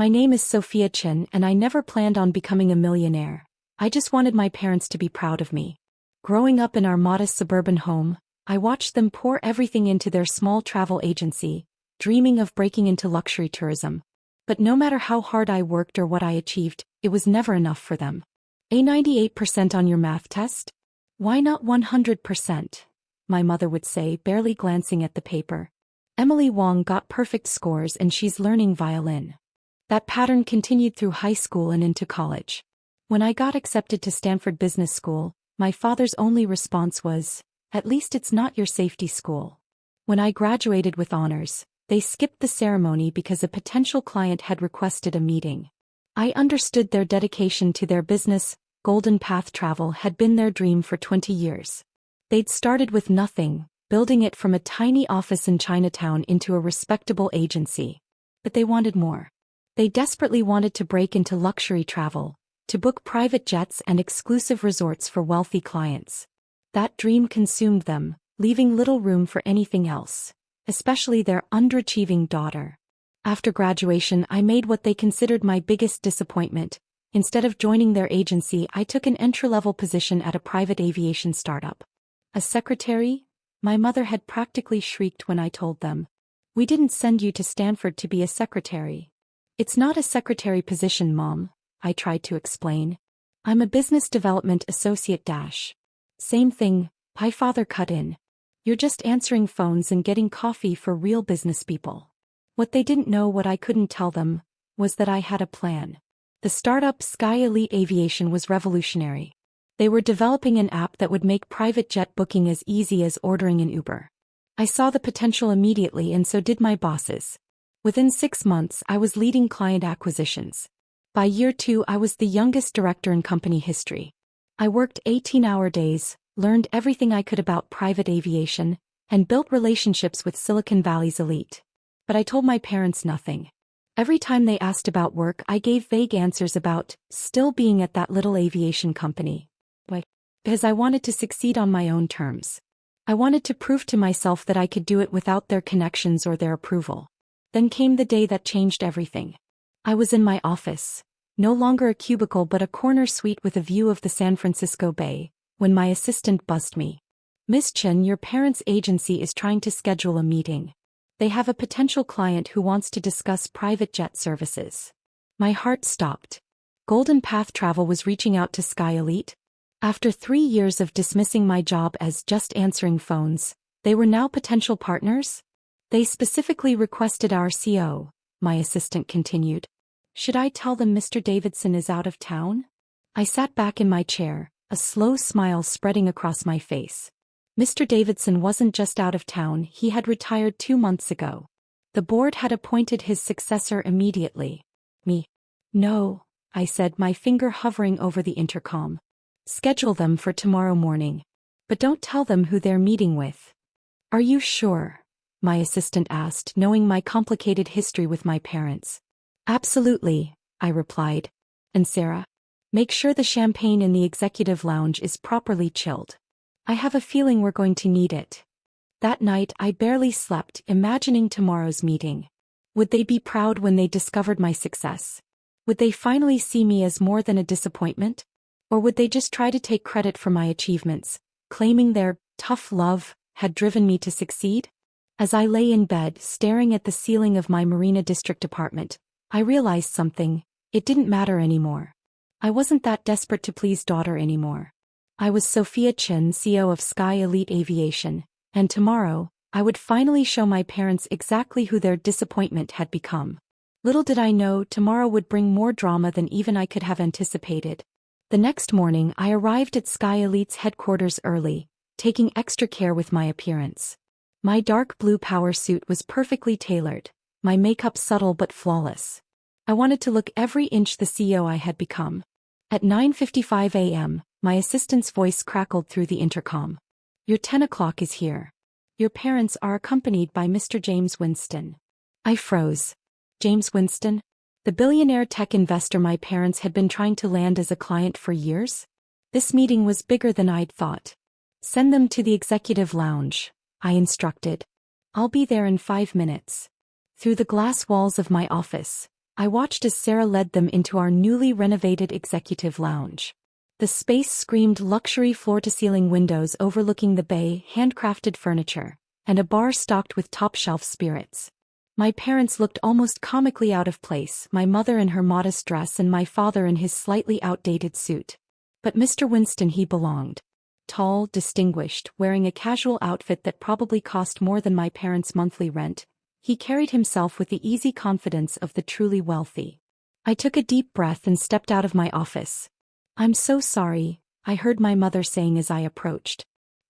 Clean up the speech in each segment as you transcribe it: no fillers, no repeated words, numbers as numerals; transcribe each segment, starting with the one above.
My name is Sophia Chen and I never planned on becoming a millionaire. I just wanted my parents to be proud of me. Growing up in our modest suburban home, I watched them pour everything into their small travel agency, dreaming of breaking into luxury tourism. But no matter how hard I worked or what I achieved, it was never enough for them. A 98% on your math test? Why not 100%? My mother would say, barely glancing at the paper. Emily Wang got perfect scores and she's learning violin. That pattern continued through high school and into college. When I got accepted to Stanford Business School, my father's only response was, "At least it's not your safety school." When I graduated with honors, they skipped the ceremony because a potential client had requested a meeting. I understood their dedication to their business. Golden Path Travel had been their dream for 20 years. They'd started with nothing, building it from a tiny office in Chinatown into a respectable agency. But they wanted more. They desperately wanted to break into luxury travel, to book private jets and exclusive resorts for wealthy clients. That dream consumed them, leaving little room for anything else, especially their underachieving daughter. After graduation, I made what they considered my biggest disappointment. Instead of joining their agency, I took an entry-level position at a private aviation startup. A secretary? My mother had practically shrieked when I told them. "We didn't send you to Stanford to be a secretary." "It's not a secretary position, Mom," I tried to explain. "I'm a business development associate dash." "Same thing," my father cut in. "You're just answering phones and getting coffee for real business people." What they didn't know, what I couldn't tell them, was that I had a plan. The startup Sky Elite Aviation was revolutionary. They were developing an app that would make private jet booking as easy as ordering an Uber. I saw the potential immediately and so did my bosses. Within 6 months, I was leading client acquisitions. By year 2, I was the youngest director in company history. I worked 18-hour days, learned everything I could about private aviation, and built relationships with Silicon Valley's elite. But I told my parents nothing. Every time they asked about work, I gave vague answers about still being at that little aviation company. Why? Because I wanted to succeed on my own terms. I wanted to prove to myself that I could do it without their connections or their approval. Then came the day that changed everything. I was in my office, no longer a cubicle but a corner suite with a view of the San Francisco Bay, when my assistant buzzed me. "Miss Chen, your parents' agency is trying to schedule a meeting. They have a potential client who wants to discuss private jet services." My heart stopped. Golden Path Travel was reaching out to Sky Elite. After 3 years of dismissing my job as just answering phones, they were now potential partners? "They specifically requested our CO," my assistant continued. "Should I tell them Mr. Davidson is out of town?" I sat back in my chair, a slow smile spreading across my face. Mr. Davidson wasn't just out of town, he had retired 2 months ago. The board had appointed his successor immediately. Me. "No," I said, my finger hovering over the intercom. "Schedule them for tomorrow morning. But don't tell them who they're meeting with." "Are you sure?" my assistant asked, knowing my complicated history with my parents. "Absolutely," I replied. "And Sarah? Make sure the champagne in the executive lounge is properly chilled. I have a feeling we're going to need it." That night I barely slept, imagining tomorrow's meeting. Would they be proud when they discovered my success? Would they finally see me as more than a disappointment? Or would they just try to take credit for my achievements, claiming their tough love had driven me to succeed? As I lay in bed, staring at the ceiling of my Marina District apartment, I realized something. It didn't matter anymore. I wasn't that desperate to please daughter anymore. I was Sophia Chen, CEO of Sky Elite Aviation, and tomorrow, I would finally show my parents exactly who their disappointment had become. Little did I know, tomorrow would bring more drama than even I could have anticipated. The next morning, I arrived at Sky Elite's headquarters early, taking extra care with my appearance. My dark blue power suit was perfectly tailored, my makeup subtle but flawless. I wanted to look every inch the CEO I had become. At 9:55 a.m., my assistant's voice crackled through the intercom. "Your 10 o'clock is here. Your parents are accompanied by Mr. James Winston." I froze. James Winston? The billionaire tech investor my parents had been trying to land as a client for years? This meeting was bigger than I'd thought. "Send them to the executive lounge," I instructed. "I'll be there in 5 minutes." Through the glass walls of my office, I watched as Sarah led them into our newly renovated executive lounge. The space screamed luxury floor-to-ceiling windows overlooking the bay, handcrafted furniture, and a bar stocked with top-shelf spirits. My parents looked almost comically out of place, my mother in her modest dress and my father in his slightly outdated suit. But Mr. Winston, he belonged. Tall, distinguished, wearing a casual outfit that probably cost more than my parents' monthly rent, he carried himself with the easy confidence of the truly wealthy. I took a deep breath and stepped out of my office. "I'm so sorry," I heard my mother saying as I approached.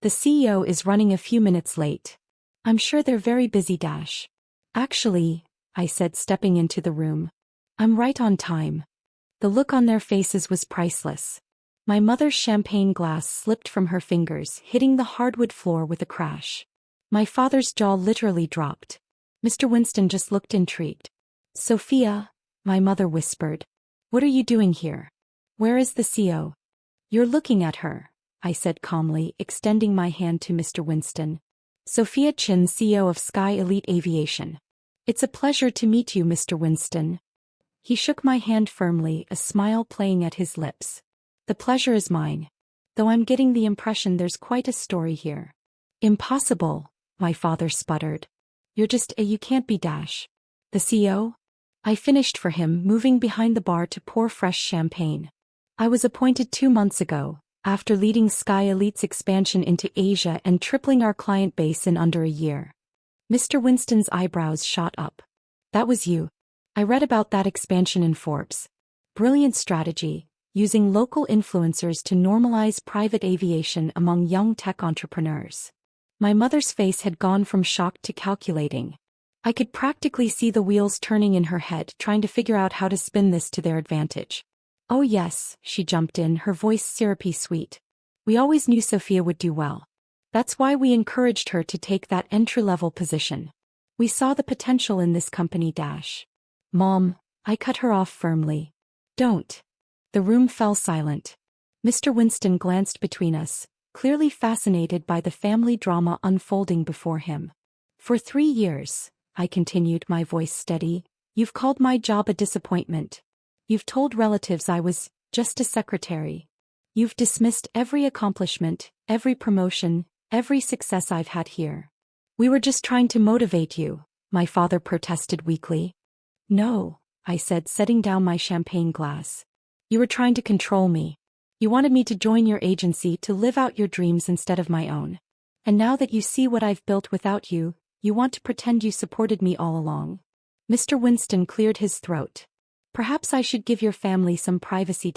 "The CEO is running a few minutes late. I'm sure they're very busy. Actually," I said, stepping into the room, "I'm right on time." The look on their faces was priceless. My mother's champagne glass slipped from her fingers, hitting the hardwood floor with a crash. My father's jaw literally dropped. Mr. Winston just looked intrigued. "Sophia," my mother whispered, "what are you doing here? Where is the CEO?" "You're looking at her," I said calmly, extending my hand to Mr. Winston. "Sophia Chen, CEO of Sky Elite Aviation. It's a pleasure to meet you, Mr. Winston." He shook my hand firmly, a smile playing at his lips. "The pleasure is mine. Though I'm getting the impression there's quite a story here." "Impossible," my father sputtered. You can't be the CEO?" I finished for him, moving behind the bar to pour fresh champagne. "I was appointed 2 months ago, after leading Sky Elite's expansion into Asia and tripling our client base in under a year." Mr. Winston's eyebrows shot up. "That was you. I read about that expansion in Forbes. Brilliant strategy, using local influencers to normalize private aviation among young tech entrepreneurs." My mother's face had gone from shocked to calculating. I could practically see the wheels turning in her head, trying to figure out how to spin this to their advantage. "Oh yes," she jumped in, her voice syrupy sweet. "We always knew Sophia would do well. That's why we encouraged her to take that entry-level position. We saw the potential in this company. Mom," I cut her off firmly. "Don't." The room fell silent. Mr. Winston glanced between us, clearly fascinated by the family drama unfolding before him. "For 3 years," I continued, my voice steady, "you've called my job a disappointment. You've told relatives I was just a secretary. You've dismissed every accomplishment, every promotion, every success I've had here." "We were just trying to motivate you," my father protested weakly. "No," I said, setting down my champagne glass. "You were trying to control me. You wanted me to join your agency to live out your dreams instead of my own. And now that you see what I've built without you, you want to pretend you supported me all along." Mr. Winston cleared his throat. "Perhaps I should give your family some privacy.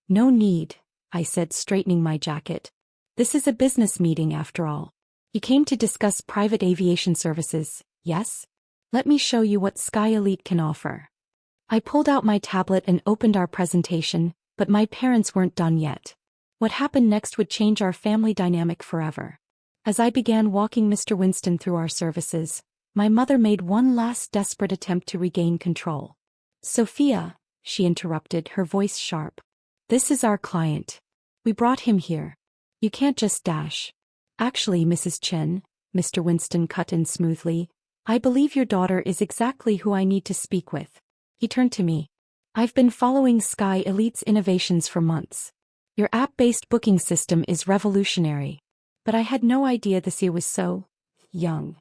"No need," I said, straightening my jacket. "This is a business meeting after all. You came to discuss private aviation services, yes? Let me show you what Sky Elite can offer." I pulled out my tablet and opened our presentation, but my parents weren't done yet. What happened next would change our family dynamic forever. As I began walking Mr. Winston through our services, my mother made one last desperate attempt to regain control. "Sophia," she interrupted, her voice sharp. "This is our client. We brought him here. You can't just Actually, Mrs. Chen," Mr. Winston cut in smoothly, "I believe your daughter is exactly who I need to speak with." He turned to me. "I've been following Sky Elite's innovations for months. Your app-based booking system is revolutionary. But I had no idea the CEO was so young."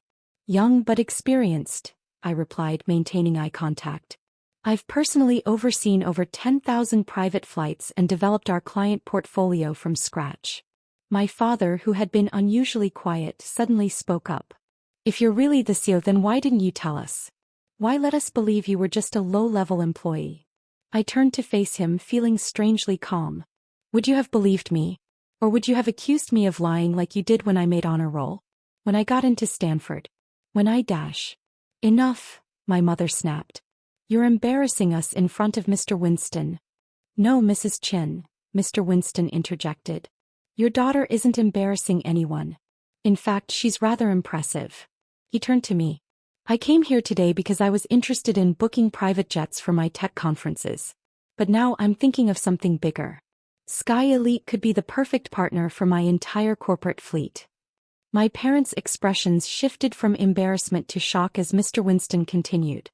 "Young but experienced," I replied, maintaining eye contact. "I've personally overseen over 10,000 private flights and developed our client portfolio from scratch." My father, who had been unusually quiet, suddenly spoke up. "If you're really the CEO, then why didn't you tell us? Why let us believe you were just a low-level employee?" I turned to face him, feeling strangely calm. "Would you have believed me? Or would you have accused me of lying like you did when I made honor roll? When I got into Stanford? When I Enough," my mother snapped. "You're embarrassing us in front of Mr. Winston." "No, Mrs. Chen," Mr. Winston interjected. "Your daughter isn't embarrassing anyone. In fact, she's rather impressive." He turned to me. "I came here today because I was interested in booking private jets for my tech conferences. But now I'm thinking of something bigger. Sky Elite could be the perfect partner for my entire corporate fleet." My parents' expressions shifted from embarrassment to shock as Mr. Winston continued.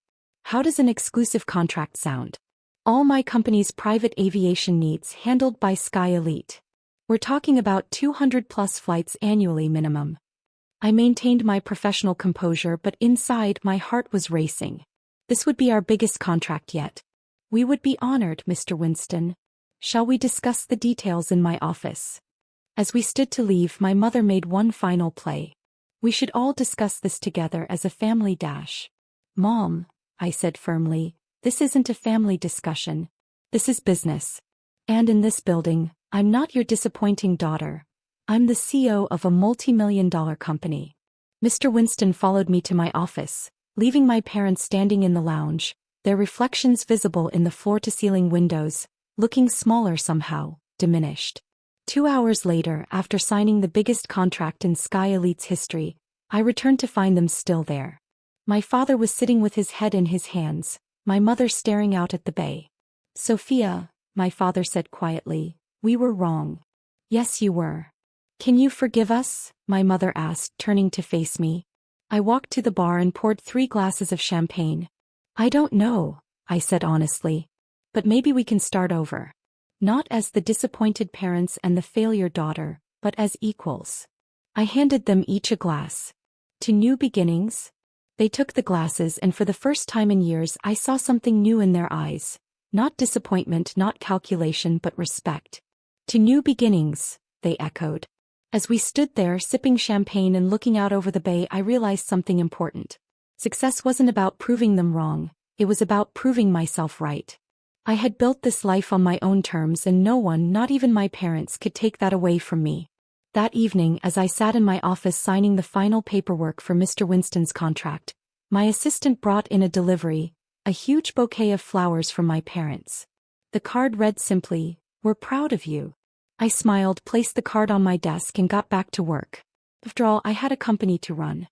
How does an exclusive contract sound? All my company's private aviation needs handled by Sky Elite. We're talking about 200 plus flights annually minimum. I maintained my professional composure, but inside my heart was racing. This would be our biggest contract yet. We would be honored, Mr. Winston. Shall we discuss the details in my office? As we stood to leave, my mother made one final play. We should all discuss this together as a family dash. Mom, I said firmly, this isn't a family discussion. This is business. And in this building, I'm not your disappointing daughter. I'm the CEO of a multi-million-dollar company. Mr. Winston followed me to my office, leaving my parents standing in the lounge, their reflections visible in the floor-to-ceiling windows, looking smaller somehow, diminished. 2 hours later, after signing the biggest contract in Sky Elite's history, I returned to find them still there. My father was sitting with his head in his hands, my mother staring out at the bay. Sophia, my father said quietly, we were wrong. Yes, you were. Can you forgive us? My mother asked, turning to face me. I walked to the bar and poured 3 glasses of champagne. I don't know, I said honestly. But maybe we can start over. Not as the disappointed parents and the failure daughter, but as equals. I handed them each a glass. To new beginnings? They took the glasses, and for the first time in years I saw something new in their eyes. Not disappointment, not calculation, but respect. To new beginnings, they echoed. As we stood there sipping champagne and looking out over the bay, I realized something important. Success wasn't about proving them wrong, it was about proving myself right. I had built this life on my own terms, and no one, not even my parents, could take that away from me. That evening, as I sat in my office signing the final paperwork for Mr. Winston's contract, my assistant brought in a delivery, a huge bouquet of flowers from my parents. The card read simply, "We're proud of you." I smiled, placed the card on my desk, and got back to work. After all, I had a company to run.